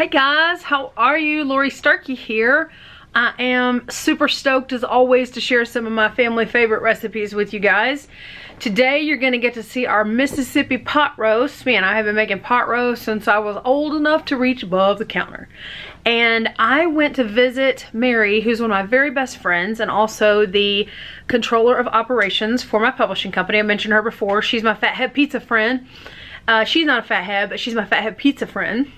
Hey guys, how are you? Laurie Starkey here. I am super stoked as always to share some of my family favorite recipes with you guys. Today you're going to get to see our Mississippi pot roast. Man, I have been making pot roast since I was old enough to reach above the counter. And I went to visit Mary, who's one of my very best friends and also the controller of operations for my publishing company. I mentioned her before. She's my fathead pizza friend. She's not a fathead, but she's my fathead pizza friend.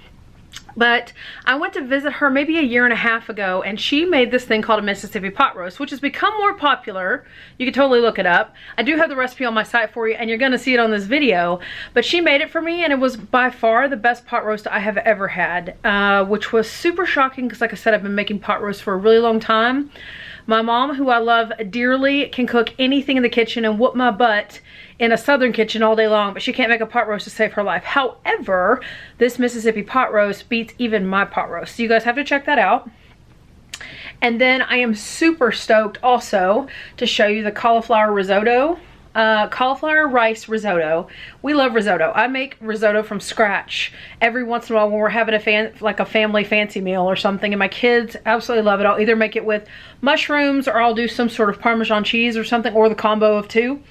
But I went to visit her maybe a year and a half ago, and she made this thing called a Mississippi pot roast, which has become more popular. You can totally look it up. I do have the recipe on my site for you, and you're going to see it on this video. But she made it for me, and it was by far the best pot roast I have ever had, which was super shocking because, like I said, I've been making pot roast for a really long time. My mom, who I love dearly, can cook anything in the kitchen and whoop my butt in a southern kitchen all day long, but she can't make a pot roast to save her life. However, this Mississippi pot roast beats even my pot roast. So you guys have to check that out. And then I am super stoked also to show you the cauliflower risotto. Cauliflower rice risotto. We love risotto. I make risotto from scratch every once in a while when we're having a family fancy meal or something, and my kids absolutely love it. I'll either make it with mushrooms or I'll do some sort of Parmesan cheese or something, or the combo of two.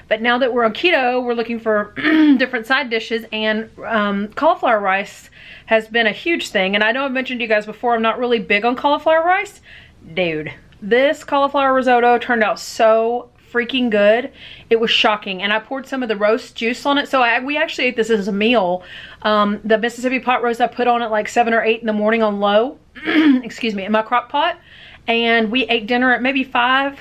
But now that we're on keto, we're looking for different side dishes, and cauliflower rice has been a huge thing. And I know I've mentioned to you guys before, I'm not really big on cauliflower rice. Dude, this cauliflower risotto turned out so freaking good. It was shocking. And I poured some of the roast juice on it. So we actually ate this as a meal. The Mississippi pot roast I put on at like 7 or 8 in the morning on low, excuse me, in my crock pot. And we ate dinner at maybe 5.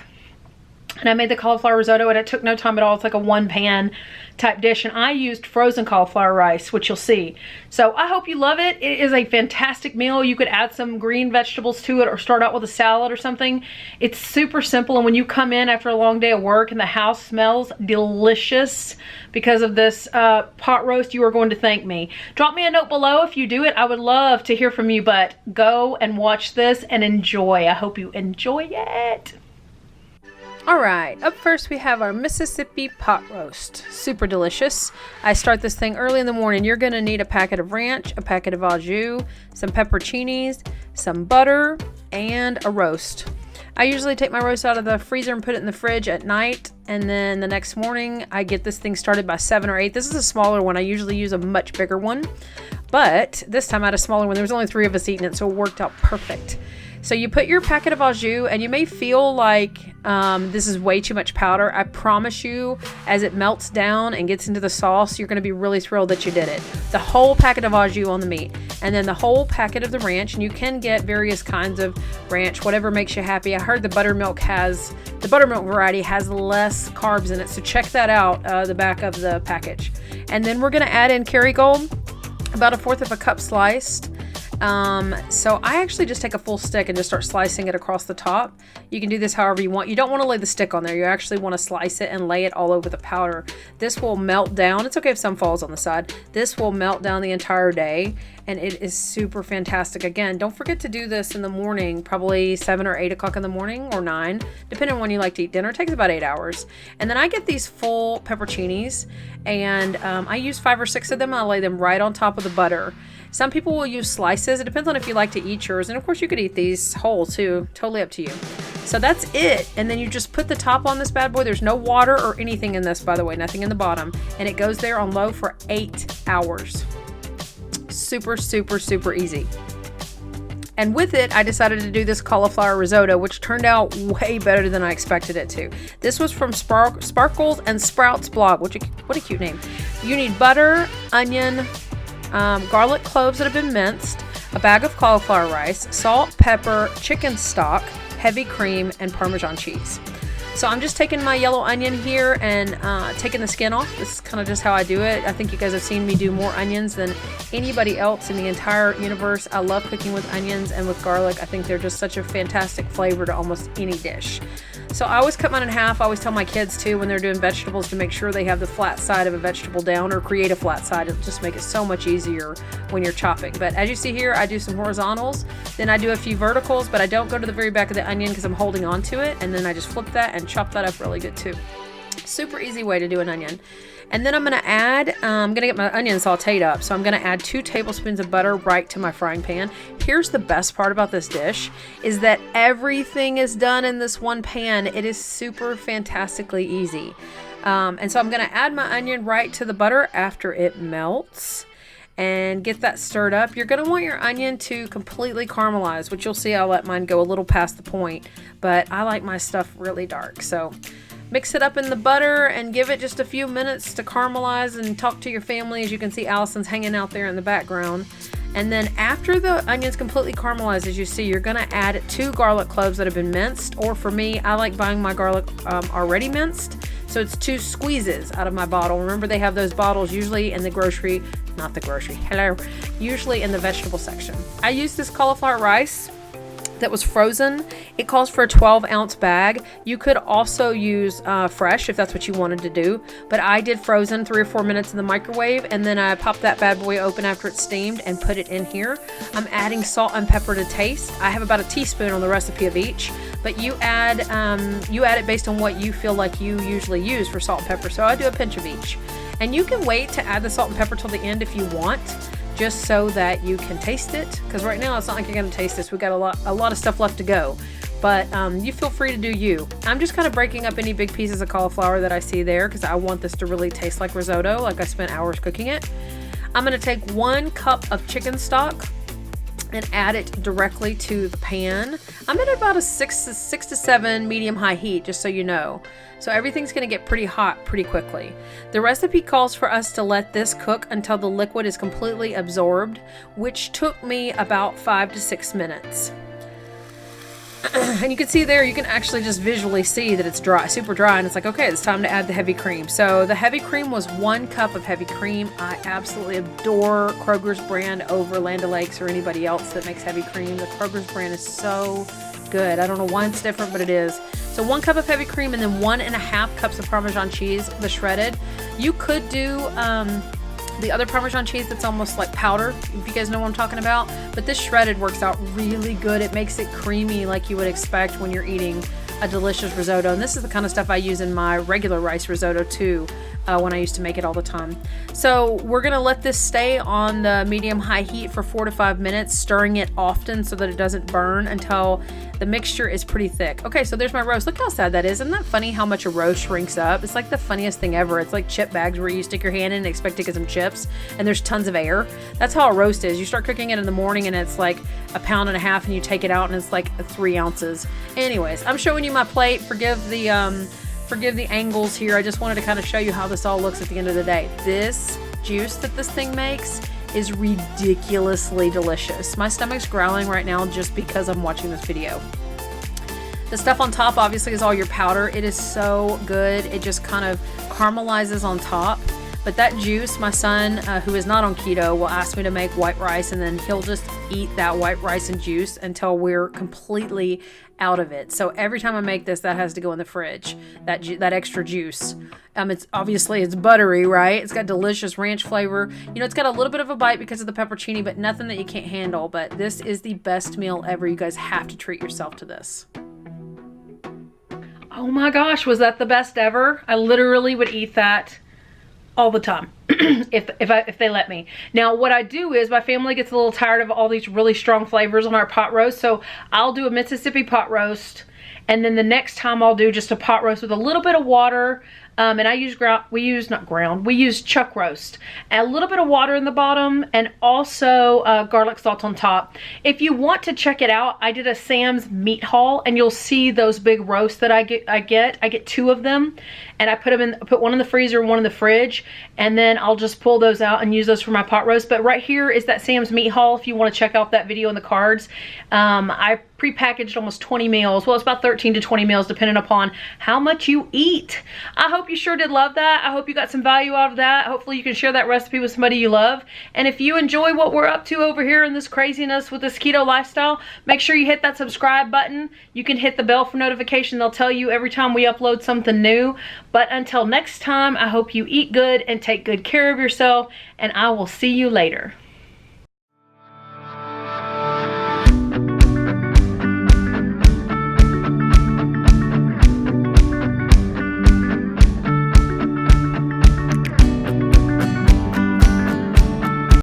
And I made the cauliflower risotto, and it took no time at all. It's like a one pan type dish, and I used frozen cauliflower rice, which you'll see. So I hope you love it. It is a fantastic meal. You could add some green vegetables to it or start out with a salad or something. It's super simple, and when you come in after a long day of work and the house smells delicious because of this pot roast, you are going to thank me. Drop me a note below if you do it. I would love to hear from you, but go and watch this and enjoy. I hope you enjoy it. All right, up first we have our Mississippi pot roast. Super delicious. I start this thing early in the morning. You're gonna need a packet of ranch, a packet of au jus, some pepperoncinis, some butter, and a roast. I usually take my roast out of the freezer and put it in the fridge at night, and then the next morning I get this thing started by 7 or 8. This is a smaller one. I usually use a much bigger one, but this time I had a smaller one. There was only 3 of us eating it, so it worked out perfect. So you put your packet of au jus, and you may feel like this is way too much powder. I promise you, as it melts down and gets into the sauce, you're going to be really thrilled that you did it. The whole packet of au jus on the meat, and then the whole packet of the ranch, and you can get various kinds of ranch, whatever makes you happy. I heard the buttermilk variety has less carbs in it, so check that out, the back of the package. And then we're going to add in Kerrygold, about 1/4 of a cup sliced. So I actually just take a full stick and just start slicing it across the top. You can do this however you want. You don't want to lay the stick on there. You actually want to slice it and lay it all over the powder. This will melt down. It's okay if some falls on the side. This will melt down the entire day, and it is super fantastic. Again, don't forget to do this in the morning, probably 7 or 8 o'clock in the morning, or 9, depending on when you like to eat dinner. It takes about 8 hours. And then I get these full pepperoncinis, and I use 5 or 6 of them. I lay them right on top of the butter. Some people will use slices. It depends on if you like to eat yours. And of course you could eat these whole too. Totally up to you. So that's it. And then you just put the top on this bad boy. There's no water or anything in this, by the way. Nothing in the bottom. And it goes there on low for 8 hours. Super, super, super easy. And with it, I decided to do this cauliflower risotto, which turned out way better than I expected it to. This was from Sparkles and Sprouts blog. What a cute name. You need butter, onion, garlic cloves that have been minced, a bag of cauliflower rice, salt, pepper, chicken stock, heavy cream, and Parmesan cheese. So I'm just taking my yellow onion here and taking the skin off. This is kind of just how I do it. I think you guys have seen me do more onions than anybody else in the entire universe. I love cooking with onions and with garlic. I think they're just such a fantastic flavor to almost any dish. So I always cut mine in half. I always tell my kids too when they're doing vegetables to make sure they have the flat side of a vegetable down, or create a flat side. It'll just make it so much easier when you're chopping. But as you see here, I do some horizontals, then I do a few verticals, but I don't go to the very back of the onion because I'm holding on to it, and then I just flip that and chop that up really good too. Super easy way to do an onion. And then I'm going to add, I'm going to get my onion sauteed up. So I'm going to add 2 tablespoons of butter right to my frying pan. Here's the best part about this dish is that everything is done in this one pan. It is super fantastically easy. And so I'm going to add my onion right to the butter after it melts and get that stirred up. You're going to want your onion to completely caramelize, which you'll see I'll let mine go a little past the point, but I like my stuff really dark. So mix it up in the butter and give it just a few minutes to caramelize and talk to your family. As you can see, Allison's hanging out there in the background. And then after the onions completely caramelized, as you see, you're going to add 2 garlic cloves that have been minced, or for me, I like buying my garlic already minced. So it's 2 squeezes out of my bottle. Remember, they have those bottles usually in the grocery, not the grocery, hello, usually in the vegetable section. I use this cauliflower rice that was frozen. It calls for a 12-ounce bag. You could also use fresh if that's what you wanted to do, but I did frozen 3 or 4 minutes in the microwave, and then I popped that bad boy open after it's steamed and put it in here. I'm adding salt and pepper to taste. I have about a teaspoon on the recipe of each, but you add it based on what you feel like you usually use for salt and pepper. So I do a pinch of each, and you can wait to add the salt and pepper till the end if you want, just so that you can taste it, because right now it's not like you're going to taste this. We got a lot of stuff left to go, but you feel free to do you. I'm just kind of breaking up any big pieces of cauliflower that I see there, because I want this to really taste like risotto, like I spent hours cooking it. I'm going to take 1 cup of chicken stock and add it directly to the pan. I'm at about a 6 to 7 medium-high heat, just so you know. So everything's going to get pretty hot pretty quickly. The recipe calls for us to let this cook until the liquid is completely absorbed, which took me about 5 to 6 minutes. And you can see there, you can actually just visually see that it's dry, super dry, and it's like, okay, it's time to add the heavy cream. So the heavy cream was 1 cup of heavy cream. I absolutely adore Kroger's brand over Land O'Lakes or anybody else that makes heavy cream. The Kroger's brand is so good. I don't know why it's different, but it is. So 1 cup of heavy cream, and then 1.5 cups of Parmesan cheese, the shredded. You could do the other Parmesan cheese that's almost like powder, if you guys know what I'm talking about. But this shredded works out really good. It makes it creamy like you would expect when you're eating a delicious risotto. And this is the kind of stuff I use in my regular rice risotto too, when I used to make it all the time. So we're gonna let this stay on the medium-high heat for 4 to 5 minutes, stirring it often so that it doesn't burn until the mixture is pretty thick. Okay, so there's my roast. Look how sad that is. Isn't that funny how much a roast shrinks up? It's like the funniest thing ever. It's like chip bags where you stick your hand in and expect to get some chips, and there's tons of air. That's how a roast is. You start cooking it in the morning and it's like 1.5 pounds, and you take it out and it's like 3 ounces. Anyways, I'm showing you my plate. Forgive the angles here. I just wanted to kind of show you how this all looks at the end of the day. This juice that this thing makes is ridiculously delicious. My stomach's growling right now just because I'm watching this video. The stuff on top obviously is all your powder. It is so good. It just kind of caramelizes on top. But that juice, my son, who is not on keto, will ask me to make white rice, and then he'll just eat that white rice and juice until we're completely out of it. So every time I make this, that has to go in the fridge, that extra juice. It's buttery, right? It's got delicious ranch flavor. You know, it's got a little bit of a bite because of the pepperoni, but nothing that you can't handle. But this is the best meal ever. You guys have to treat yourself to this. Oh my gosh, was that the best ever? I literally would eat that all the time if they let me. Now what I do is, my family gets a little tired of all these really strong flavors on our pot roast, so I'll do a Mississippi pot roast, and then the next time I'll do just a pot roast with a little bit of water, and we use chuck roast, and a little bit of water in the bottom, and also garlic salt on top. If you want to check it out, I did a Sam's meat haul, and you'll see those big roasts that I get 2 of them, and I put one in the freezer, one in the fridge, and then I'll just pull those out and use those for my pot roast. But right here is that Sam's meat haul if you want to check out that video in the cards. I prepackaged almost 20 meals. Well, it's about 13 to 20 meals depending upon how much you eat. I hope you sure did love that. I hope you got some value out of that. Hopefully you can share that recipe with somebody you love. And if you enjoy what we're up to over here in this craziness with this keto lifestyle, make sure you hit that subscribe button. You can hit the bell for notification. They'll tell you every time we upload something new. But until next time, I hope you eat good and take good care of yourself, and I will see you later.